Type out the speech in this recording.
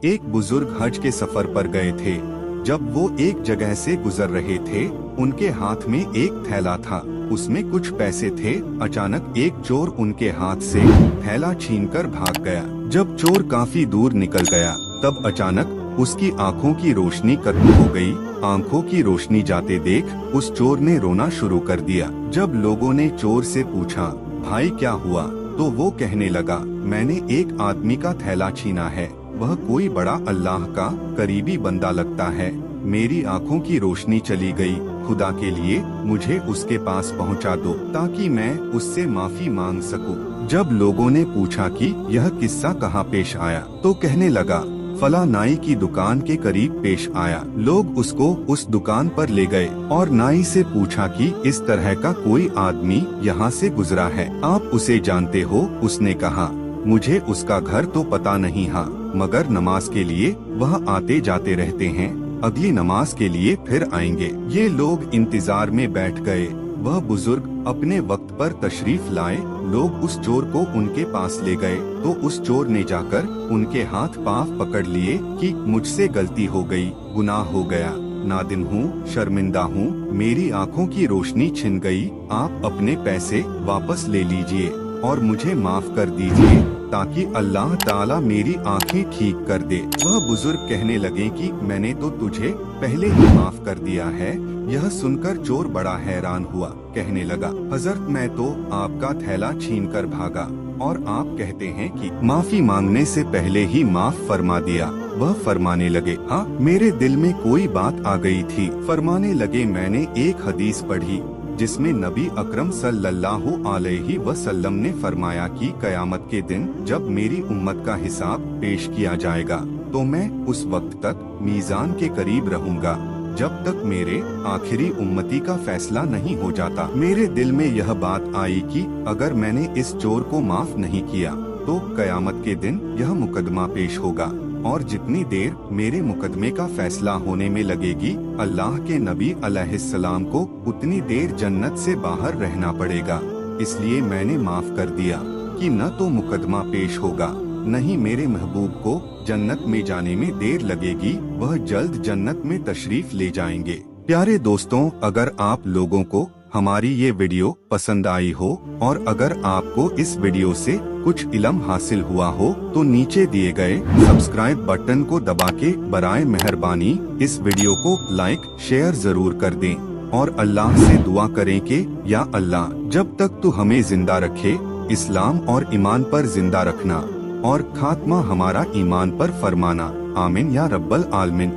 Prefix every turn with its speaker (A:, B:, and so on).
A: एक बुजुर्ग हज के सफर पर गए थे। जब वो एक जगह से गुजर रहे थे, उनके हाथ में एक थैला था, उसमें कुछ पैसे थे। अचानक एक चोर उनके हाथ से थैला छीनकर भाग गया। जब चोर काफी दूर निकल गया, तब अचानक उसकी आंखों की रोशनी खत्म हो गई। आंखों की रोशनी जाते देख उस चोर ने रोना शुरू कर दिया। जब लोगों ने चोर से पूछा, भाई क्या हुआ, तो वो कहने लगा, मैंने एक आदमी का थैला छीना है। वह कोई बड़ा अल्लाह का करीबी बंदा लगता है। मेरी आंखों की रोशनी चली गई। खुदा के लिए मुझे उसके पास पहुंचा दो, ताकि मैं उससे माफी मांग सकूं। जब लोगों ने पूछा कि यह किस्सा कहाँ पेश आया, तो कहने लगा, फला नाई की दुकान के करीब पेश आया। लोग उसको उस दुकान पर ले गए और नाई से पूछा कि इस तरह का कोई आदमी यहाँ से गुजरा है, आप उसे जानते हो? उसने कहा, मुझे उसका घर तो पता नहीं, हाँ, मगर नमाज के लिए वह आते जाते रहते हैं। अगली नमाज के लिए फिर आएंगे। ये लोग इंतजार में बैठ गए। वह बुजुर्ग अपने वक्त पर तशरीफ लाए। लोग उस चोर को उनके पास ले गए, तो उस चोर ने जाकर उनके हाथ पांव पकड़ लिए कि मुझसे गलती हो गई, गुनाह हो गया, नादिम हूँ, शर्मिंदा हूँ, मेरी आंखों की रोशनी छिन गई। आप अपने पैसे वापस ले लीजिए और मुझे माफ कर दीजिए, ताकि अल्लाह ताला मेरी आंखें ठीक कर दे। वह बुजुर्ग कहने लगे कि मैंने तो तुझे पहले ही माफ कर दिया है। यह सुनकर चोर बड़ा हैरान हुआ, कहने लगा, हजरत मैं तो आपका थैला छीनकर भागा और आप कहते हैं कि माफी मांगने से पहले ही माफ फरमा दिया। वह फरमाने लगे, हाँ, मेरे दिल में कोई बात आ गई थी। फरमाने लगे, मैंने एक हदीस पढ़ी जिसमें नबी अकरम सल्लल्लाहु अलैहि वसल्लम ने फरमाया कि कयामत के दिन जब मेरी उम्मत का हिसाब पेश किया जाएगा, तो मैं उस वक्त तक मीजान के करीब रहूंगा जब तक मेरे आखिरी उम्मती का फैसला नहीं हो जाता। मेरे दिल में यह बात आई कि अगर मैंने इस चोर को माफ नहीं किया, तो कयामत के दिन यह मुकदमा पेश होगा, और जितनी देर मेरे मुकदमे का फैसला होने में लगेगी, अल्लाह के नबी अलैहिस्सलाम को उतनी देर जन्नत से बाहर रहना पड़ेगा। इसलिए मैंने माफ कर दिया कि न तो मुकदमा पेश होगा, नहीं मेरे महबूब को जन्नत में जाने में देर लगेगी, वह जल्द जन्नत में तशरीफ ले जाएंगे। प्यारे दोस्तों, अगर आप लोगों को हमारी ये वीडियो पसंद आई हो और अगर आपको इस वीडियो से कुछ इल्म हासिल हुआ हो, तो नीचे दिए गए सब्सक्राइब बटन को दबा के बराए मेहरबानी इस वीडियो को लाइक शेयर जरूर कर दें और अल्लाह से दुआ करें कि या अल्लाह, जब तक तू हमें जिंदा रखे, इस्लाम और ईमान पर जिंदा रखना और खात्मा हमारा ईमान पर फरमाना। आमीन या रब्बल आलमीन।